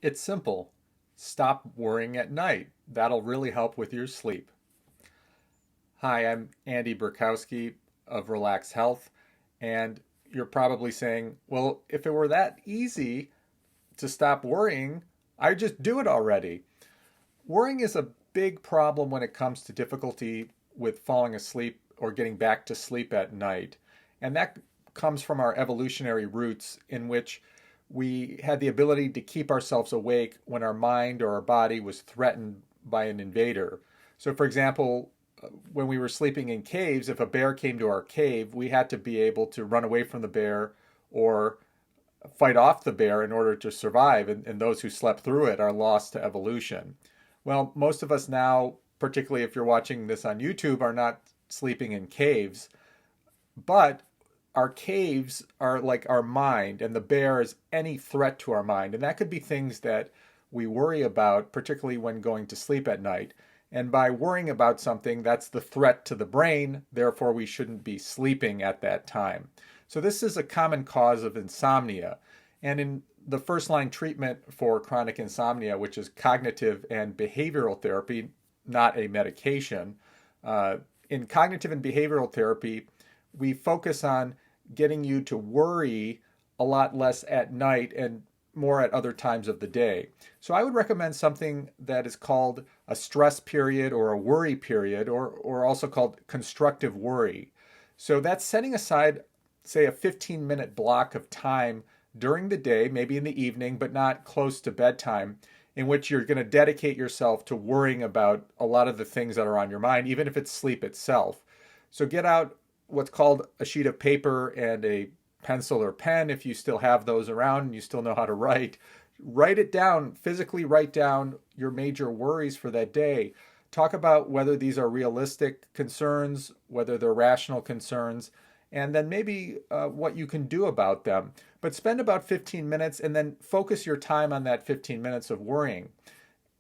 It's simple. Stop worrying at night. That'll really help with your sleep. Hi, I'm Andy Burkowski of ReLACS Health, and you're probably saying, well, if it were that easy to stop worrying, I'd just do it already. Worrying is a big problem when it comes to difficulty with falling asleep or getting back to sleep at night. And that comes from our evolutionary roots, in which we had the ability to keep ourselves awake when our mind or our body was threatened by an invader. So, for example, when we were sleeping in caves, if a bear came to our cave, we had to be able to run away from the bear or fight off the bear in order to survive. And those who slept through it are lost to evolution. Well, most of us now, particularly if you're watching this on YouTube, are not sleeping in caves, but our caves are like our mind, and the bear is any threat to our mind. And that could be things that we worry about, particularly when going to sleep at night. And by worrying about something, that's the threat to the brain. Therefore, we shouldn't be sleeping at that time. So this is a common cause of insomnia. And in the first line treatment for chronic insomnia, which is cognitive and behavioral therapy, not a medication, in cognitive and behavioral therapy, we focus on getting you to worry a lot less at night and more at other times of the day. So I would recommend something that is called a stress period or a worry period, or also called constructive worry. So that's setting aside, say, a 15-minute block of time during the day, maybe in the evening, but not close to bedtime, in which you're going to dedicate yourself to worrying about a lot of the things that are on your mind, even if it's sleep itself. So get out what's called a sheet of paper and a pencil or pen, if you still have those around and you still know how to write. Write it down, physically write down your major worries for that day. Talk about whether these are realistic concerns, whether they're rational concerns, and then maybe what you can do about them. But spend about 15 minutes and then focus your time on that 15 minutes of worrying.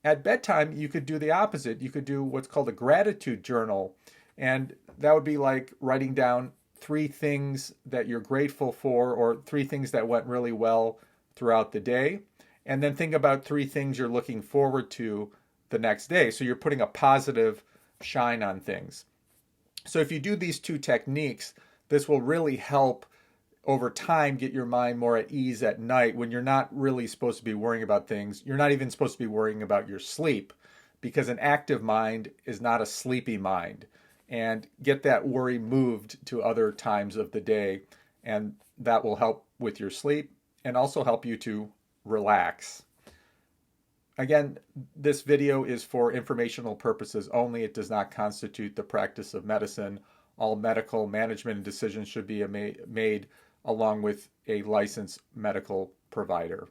At bedtime, you could do the opposite. You could do what's called a gratitude journal. And that would be like writing down 3 things that you're grateful for, or 3 things that went really well throughout the day. And then think about 3 things you're looking forward to the next day. So you're putting a positive shine on things. So if you do these 2 techniques, this will really help over time get your mind more at ease at night when you're not really supposed to be worrying about things. You're not even supposed to be worrying about your sleep, because an active mind is not a sleepy mind. And get that worry moved to other times of the day, and that will help with your sleep and also help you to relax. Again, this video is for informational purposes only. It does not constitute the practice of medicine. All medical management decisions should be made along with a licensed medical provider.